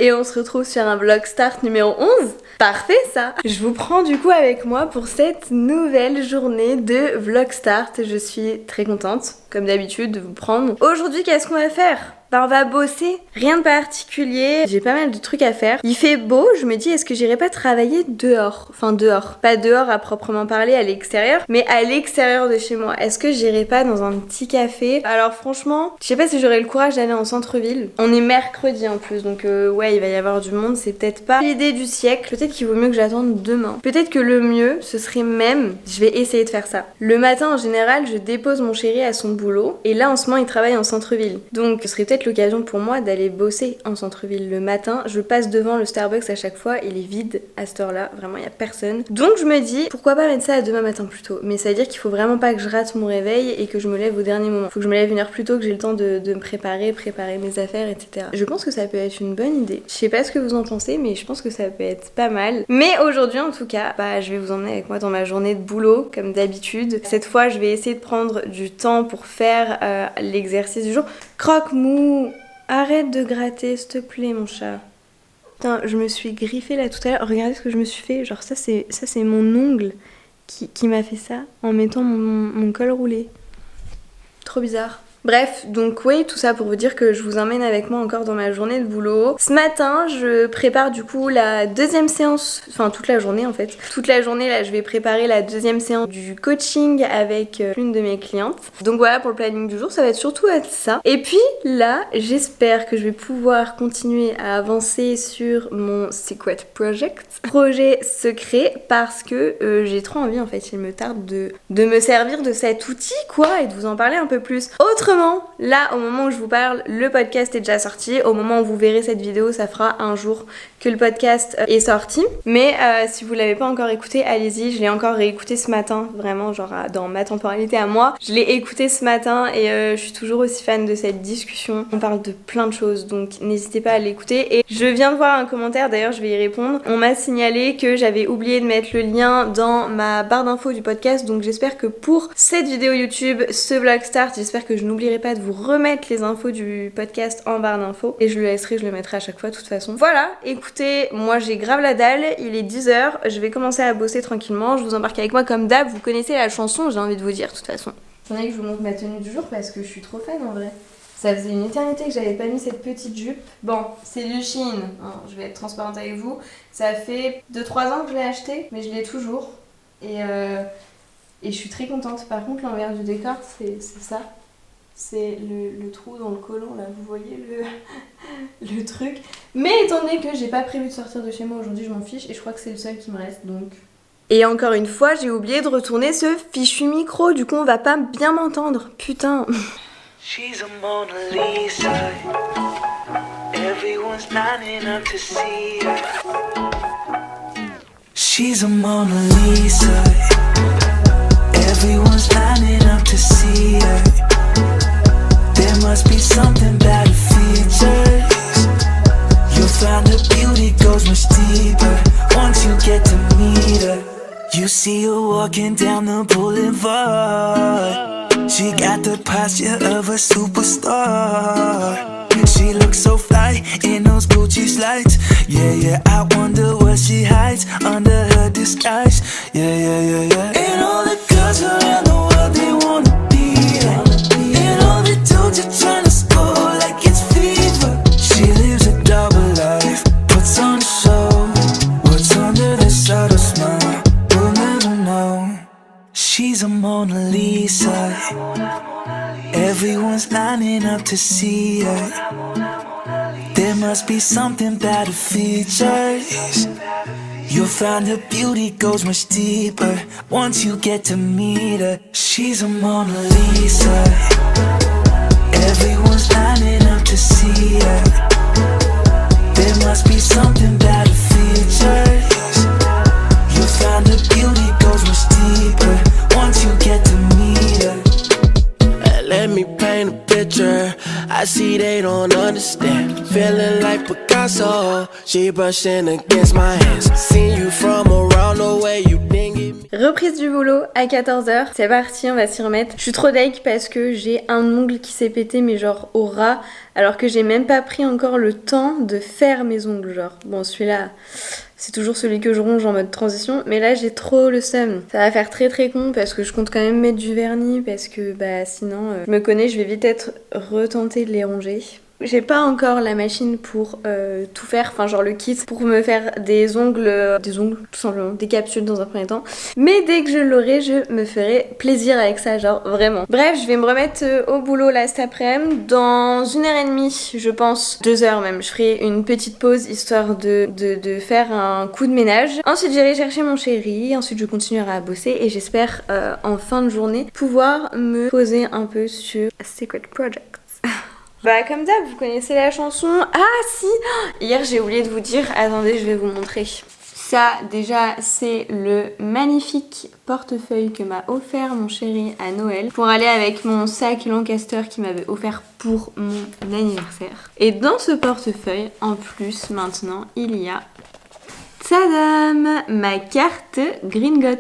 Et on se retrouve sur un vlog start numéro 11. Parfait ça. Je vous prends du coup avec moi pour cette nouvelle journée de vlog start. Je suis très contente, comme d'habitude, de vous prendre. Aujourd'hui, qu'est-ce qu'on va faire ? On va bosser, rien de particulier, j'ai pas mal de trucs à faire. Il fait beau, je me dis est-ce que j'irai pas travailler dehors ? Enfin dehors, pas dehors à proprement parler, à l'extérieur, mais à l'extérieur de chez moi. Est-ce que j'irai pas dans un petit café ? Alors franchement, je sais pas si j'aurai le courage d'aller en centre-ville. On est mercredi en plus, donc ouais, il va y avoir du monde, c'est peut-être pas l'idée du siècle. Peut-être qu'il vaut mieux que j'attende demain. Peut-être que le mieux, ce serait même, je vais essayer de faire ça. Le matin en général, je dépose mon chéri à son boulot, et là en ce moment il travaille en centre-ville. Donc ce serait peut-être l'occasion pour moi d'aller bosser en centre-ville le matin. Je passe devant le Starbucks à chaque fois, il est vide à cette heure-là, vraiment il y a personne. Donc je me dis pourquoi pas mettre ça à demain matin plus tôt. Mais ça veut dire qu'il faut vraiment pas que je rate mon réveil et que je me lève au dernier moment. Faut que je me lève une heure plus tôt, que j'ai le temps de me préparer mes affaires, etc. Je pense que ça peut être une bonne idée. Je sais pas ce que vous en pensez, mais je pense que ça peut être pas mal. Mais aujourd'hui en tout cas, je vais vous emmener avec moi dans ma journée de boulot comme d'habitude. Cette fois je vais essayer de prendre du temps pour faire l'exercice du jour. Croque-mou! Arrête de gratter, s'il te plaît, mon chat. Putain, je me suis griffée là tout à l'heure. Regardez ce que je me suis fait. Genre ça c'est mon ongle qui m'a fait ça en mettant mon col roulé. Trop bizarre. Bref, donc oui, tout ça pour vous dire que je vous emmène avec moi encore dans ma journée de boulot. Ce matin, je prépare du coup la deuxième séance, enfin toute la journée en fait. Toute la journée là, je vais préparer la deuxième séance du coaching avec l'une de mes clientes. Donc voilà, pour le planning du jour, ça va être surtout être ça. Et puis là, j'espère que je vais pouvoir continuer à avancer sur mon Secret Project, projet secret, parce que j'ai trop envie en fait, il me tarde de me servir de cet outil quoi et de vous en parler un peu plus. Autrement, là, au moment où je vous parle, le podcast est déjà sorti. Au moment où vous verrez cette vidéo, ça fera un jour que le podcast est sorti. Mais si vous l'avez pas encore écouté, allez-y. Je l'ai encore réécouté ce matin, vraiment, genre dans ma temporalité à moi. Je l'ai écouté ce matin et je suis toujours aussi fan de cette discussion. On parle de plein de choses, donc n'hésitez pas à l'écouter. Et je viens de voir un commentaire, d'ailleurs, je vais y répondre. On m'a signalé que j'avais oublié de mettre le lien dans ma barre d'infos du podcast, donc j'espère que pour cette vidéo YouTube, ce vlog start, j'espère que je n'oublierai pas de vous remettre les infos du podcast en barre d'infos et je le mettrai à chaque fois de toute façon. Voilà, écoutez, moi j'ai grave la dalle, il est 10h, je vais commencer à bosser tranquillement, je vous embarque avec moi comme d'hab, vous connaissez la chanson, j'ai envie de vous dire de toute façon. J'en ai que je vous montre ma tenue du jour parce que je suis trop fan en vrai. Ça faisait une éternité que j'avais pas mis cette petite jupe. Bon, c'est du Shein, hein, je vais être transparente avec vous. Ça fait 2-3 ans que je l'ai acheté, mais je l'ai toujours. Et je suis très contente. Par contre, l'envers du décor, c'est ça. C'est le trou dans le côlon, là, vous voyez le truc. Mais étant donné que j'ai pas prévu de sortir de chez moi aujourd'hui, je m'en fiche et je crois que c'est le seul qui me reste, donc... Et encore une fois, j'ai oublié de retourner ce fichu micro, du coup on va pas bien m'entendre, putain. She's a Mona Lisa. Everyone's lining up to see her. She's a Mona Lisa. Everyone's lining up to see her. There must be something about her features. You'll find her beauty goes much deeper once you get to meet her. You see her walking down the boulevard. She got the posture of a superstar. She looks so fly in those Gucci slides. Yeah, yeah, I wonder what she hides under her disguise. Yeah, yeah, yeah, yeah. And all the girls around the world, they wanna be her. And all the dudes are trying to score like it's fever. She lives a double life, puts on a show. What's under the subtle smile, we'll never know. She's a Mona Lisa. Everyone's lining up to see her. There must be something about her features. You'll find her beauty goes much deeper once you get to meet her. She's a Mona Lisa. Everyone's lining up to see her. There must be something about her features. You'll find her beauty goes much deeper once you get to meet her. Let me paint a picture. I see they don't understand. Feeling like Picasso. She brushing against my hands. Seen you from around the way you didn't get me. Reprise du boulot à 14h, c'est parti, on va s'y remettre. Je suis trop deg parce que j'ai un ongle qui s'est pété mais genre au ras, alors que j'ai même pas pris encore le temps de faire mes ongles genre. Bon celui-là, c'est toujours celui que je ronge en mode transition, mais là j'ai trop le seum. Ça va faire très con parce que je compte quand même mettre du vernis parce que bah sinon je me connais, je vais vite être retentée de les ronger. J'ai pas encore la machine pour tout faire, enfin genre le kit pour me faire des ongles tout simplement, des capsules dans un premier temps. Mais dès que je l'aurai, je me ferai plaisir avec ça, genre vraiment. Bref, je vais me remettre au boulot là cet après-midi. Dans 1h30, je pense, 2h même, je ferai une petite pause histoire de faire un coup de ménage. Ensuite, j'irai chercher mon chéri, ensuite je continuerai à bosser et j'espère en fin de journée pouvoir me poser un peu sur Secret Projects. Bah comme d'hab, vous connaissez la chanson. Ah si, hier j'ai oublié de vous dire, attendez je vais vous montrer. Ça déjà c'est le magnifique portefeuille que m'a offert mon chéri à Noël pour aller avec mon sac Lancaster qu'il m'avait offert pour mon anniversaire. Et dans ce portefeuille en plus maintenant il y a, tadam, ma carte Gringot.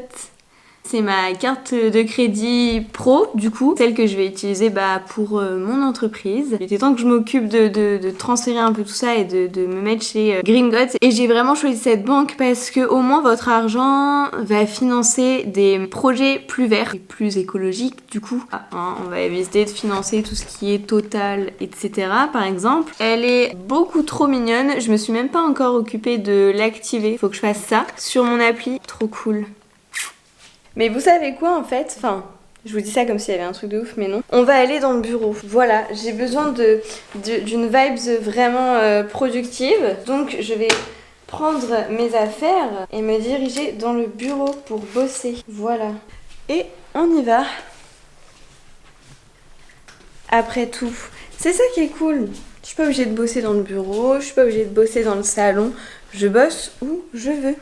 C'est ma carte de crédit pro du coup, celle que je vais utiliser pour mon entreprise. Il était temps que je m'occupe de transférer un peu tout ça et de me mettre chez Gringot. Et j'ai vraiment choisi cette banque parce que au moins votre argent va financer des projets plus verts et plus écologiques du coup. On va éviter de financer tout ce qui est Total, etc. par exemple. Elle est beaucoup trop mignonne, je me suis même pas encore occupée de l'activer. Faut que je fasse ça sur mon appli, trop cool. Mais vous savez quoi en fait, enfin je vous dis ça comme s'il y avait un truc de ouf mais non. On va aller dans le bureau, voilà, j'ai besoin d'une vibes vraiment productive. Donc je vais prendre mes affaires et me diriger dans le bureau pour bosser, voilà. Et on y va. Après tout, c'est ça qui est cool. Je suis pas obligée de bosser dans le bureau, je suis pas obligée de bosser dans le salon. Je bosse où je veux.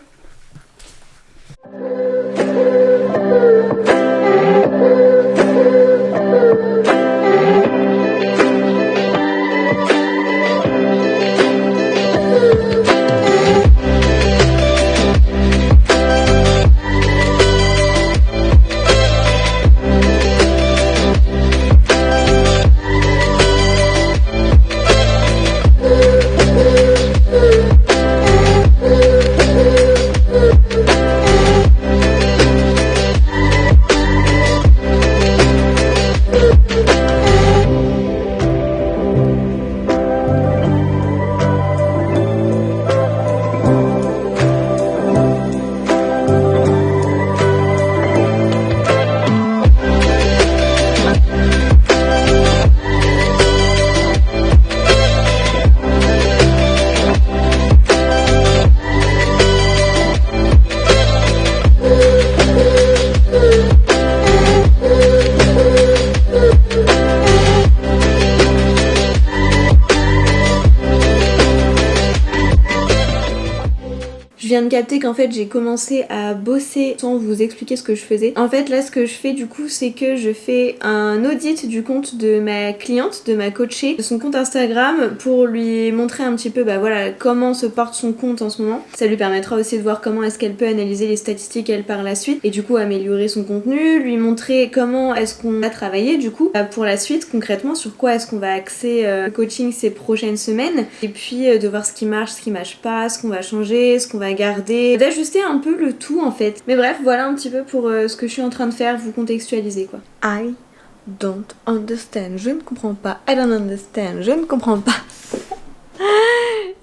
Je viens de capter qu'en fait j'ai commencé à bosser sans vous expliquer ce que je faisais. En fait là ce que je fais du coup c'est que je fais un audit du compte de ma cliente, de ma coachée, de son compte Instagram pour lui montrer un petit peu voilà comment se porte son compte en ce moment. Ça lui permettra aussi de voir comment est-ce qu'elle peut analyser les statistiques elle par la suite et du coup améliorer son contenu, lui montrer comment est-ce qu'on a travaillé du coup pour la suite concrètement sur quoi est-ce qu'on va axer le coaching ces prochaines semaines et puis de voir ce qui marche, ce qui marche pas, ce qu'on va changer, ce qu'on va garder, d'ajuster un peu le tout en fait. Mais bref, voilà un petit peu pour ce que je suis en train de faire, vous contextualiser quoi. I don't understand, je ne comprends pas. I don't understand, je ne comprends pas.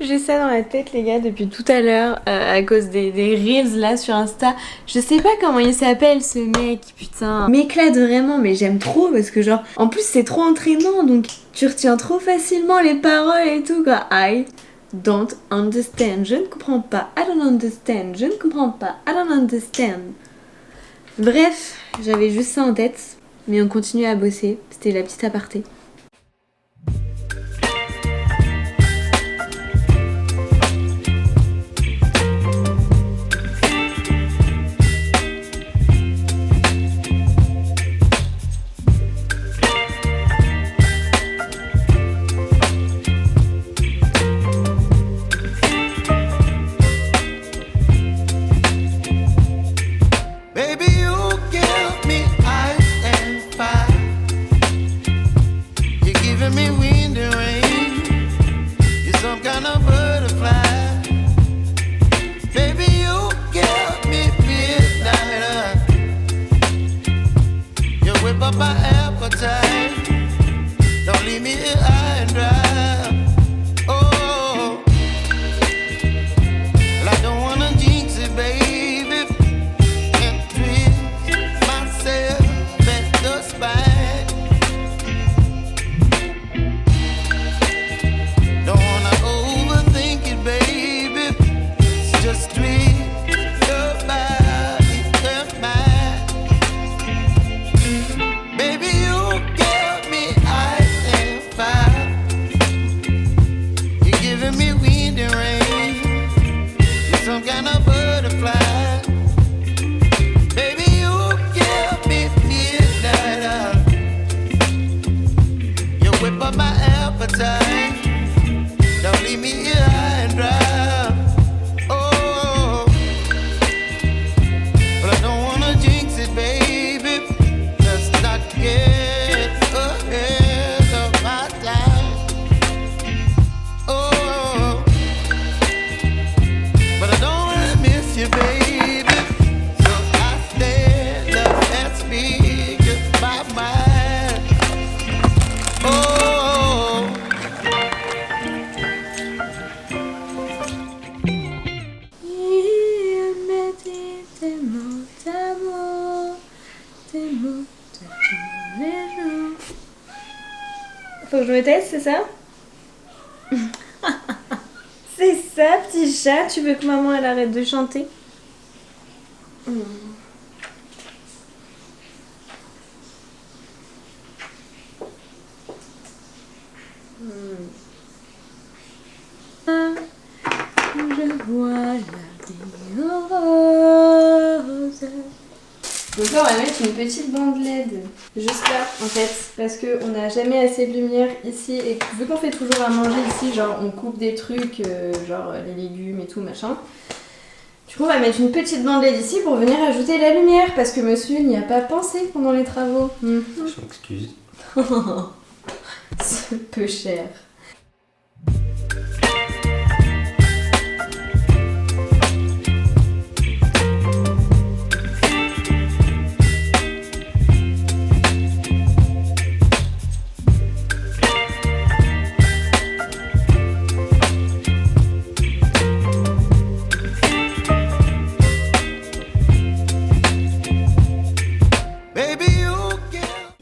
J'ai ça dans la tête les gars depuis tout à l'heure à cause des reels là sur Insta. Je sais pas comment il s'appelle ce mec, putain. M'éclate vraiment mais j'aime trop parce que genre en plus c'est trop entraînant donc tu retiens trop facilement les paroles et tout quoi. I don't understand, je ne comprends pas. I don't understand, je ne comprends pas. I don't understand. Bref, j'avais juste ça en tête mais on continue à bosser, c'était la petite aparté. Baby, que je me teste, c'est ça? C'est ça, petit chat. Tu veux que maman elle arrête de chanter? Je vois la vie rose. Donc là on va mettre une petite bande LED juste là en fait parce qu'on n'a jamais assez de lumière ici et vu qu'on fait toujours à manger ici, genre on coupe des trucs genre les légumes et tout machin. Du coup on va mettre une petite bande LED ici pour venir ajouter la lumière parce que monsieur n'y a pas pensé pendant les travaux. Je m'excuse. C'est peu cher.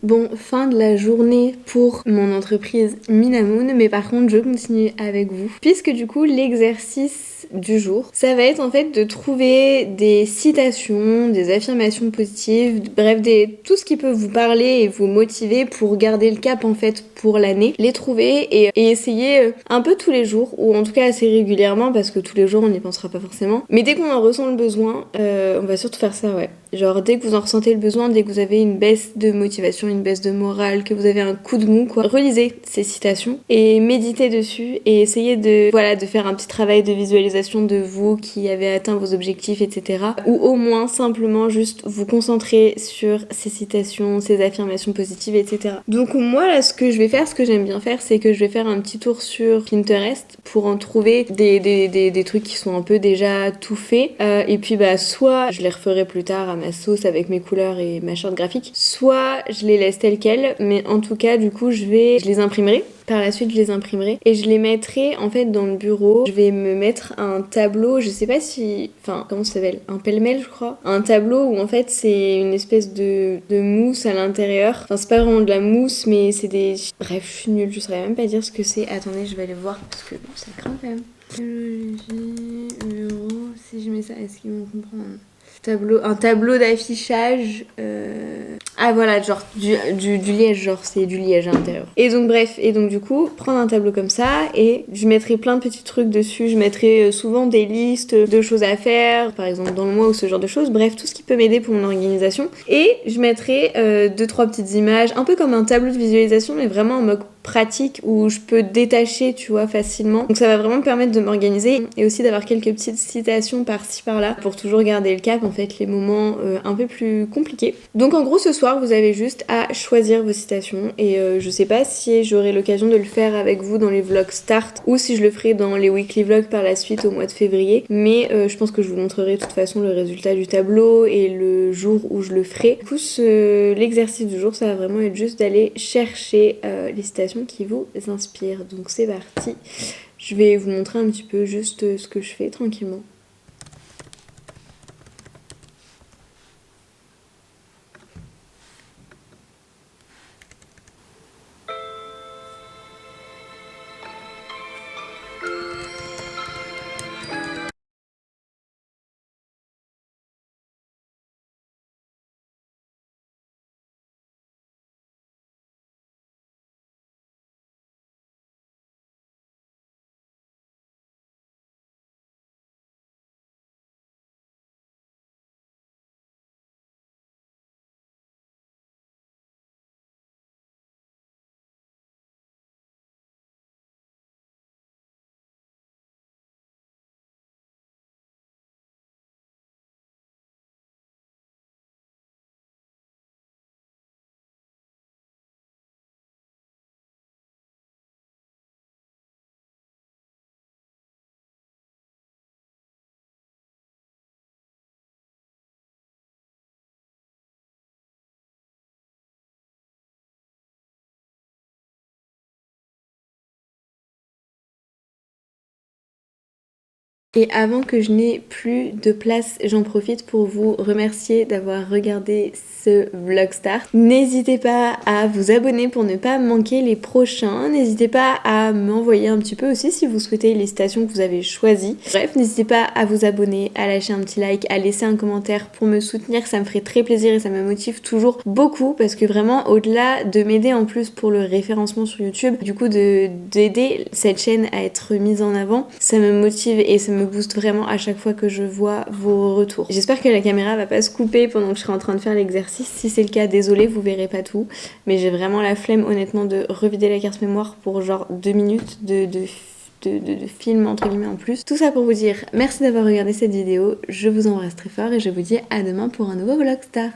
Bon, fin de la journée pour mon entreprise Minamoon, mais par contre je continue avec vous. Puisque du coup l'exercice du jour, ça va être en fait de trouver des citations, des affirmations positives, bref tout ce qui peut vous parler et vous motiver pour garder le cap en fait pour l'année, les trouver et essayer un peu tous les jours, ou en tout cas assez régulièrement parce que tous les jours on n'y pensera pas forcément. Mais dès qu'on en ressent le besoin, on va surtout faire ça, ouais. Genre dès que vous en ressentez le besoin, dès que vous avez une baisse de motivation, une baisse de morale, que vous avez un coup de mou, quoi, relisez ces citations et méditez dessus et essayez de faire un petit travail de visualisation de vous qui avez atteint vos objectifs, etc. Ou au moins simplement juste vous concentrer sur ces citations, ces affirmations positives, etc. Donc moi là, ce que je vais faire, ce que j'aime bien faire, c'est que je vais faire un petit tour sur Pinterest pour en trouver des trucs qui sont un peu déjà tout faits. Et puis bah soit je les referai plus tard à ma sauce avec mes couleurs et ma charte graphique, soit je les laisse telles quelles, mais en tout cas du coup je les imprimerai. Par la suite je les imprimerai et je les mettrai en fait dans le bureau. Je vais me mettre un tableau, je sais pas si... Enfin, comment ça s'appelle? Un pêle-mêle je crois. Un tableau où en fait c'est une espèce de mousse à l'intérieur. Enfin c'est pas vraiment de la mousse mais c'est des... Bref, je suis nulle, je saurais même pas dire ce que c'est. Attendez, je vais aller voir parce que ça craint quand même. Bureau, si je mets ça, est-ce qu'ils vont comprendre? Un tableau d'affichage. Ah voilà, genre du liège, genre c'est du liège à l'intérieur. Et donc bref, et donc du coup, prendre un tableau comme ça et je mettrai plein de petits trucs dessus. Je mettrai souvent des listes de choses à faire, par exemple dans le mois ou ce genre de choses. Bref, tout ce qui peut m'aider pour mon organisation. Et je mettrai 2-3 petites images, un peu comme un tableau de visualisation, mais vraiment en mode pratique où je peux détacher, tu vois, facilement. Donc ça va vraiment me permettre de m'organiser et aussi d'avoir quelques petites citations par-ci par-là pour toujours garder le cap, en fait, les moments un peu plus compliqués. Donc en gros, ce soir, vous avez juste à choisir vos citations et je sais pas si j'aurai l'occasion de le faire avec vous dans les vlogs start ou si je le ferai dans les weekly vlogs par la suite au mois de février, mais je pense que je vous montrerai de toute façon le résultat du tableau et le jour où je le ferai. Du coup, l'exercice du jour, ça va vraiment être juste d'aller chercher les citations qui vous inspirent. Donc c'est parti. Je vais vous montrer un petit peu juste ce que je fais tranquillement. Et avant que je n'ai plus de place, j'en profite pour vous remercier d'avoir regardé ce Vlogstart. N'hésitez pas à vous abonner pour ne pas manquer les prochains. N'hésitez pas à m'envoyer un petit peu aussi si vous souhaitez les citations que vous avez choisies. Bref, n'hésitez pas à vous abonner, à lâcher un petit like, à laisser un commentaire pour me soutenir. Ça me ferait très plaisir et ça me motive toujours beaucoup parce que vraiment, au-delà de m'aider en plus pour le référencement sur YouTube, du coup d'aider cette chaîne à être mise en avant, ça me motive et ça me booste vraiment à chaque fois que je vois vos retours. J'espère que la caméra va pas se couper pendant que je serai en train de faire l'exercice. Si c'est le cas, désolé, vous verrez pas tout. Mais j'ai vraiment la flemme honnêtement de revider la carte mémoire pour genre 2 minutes de film entre guillemets en plus. Tout ça pour vous dire merci d'avoir regardé cette vidéo. Je vous embrasse très fort et je vous dis à demain pour un nouveau Vlogstart.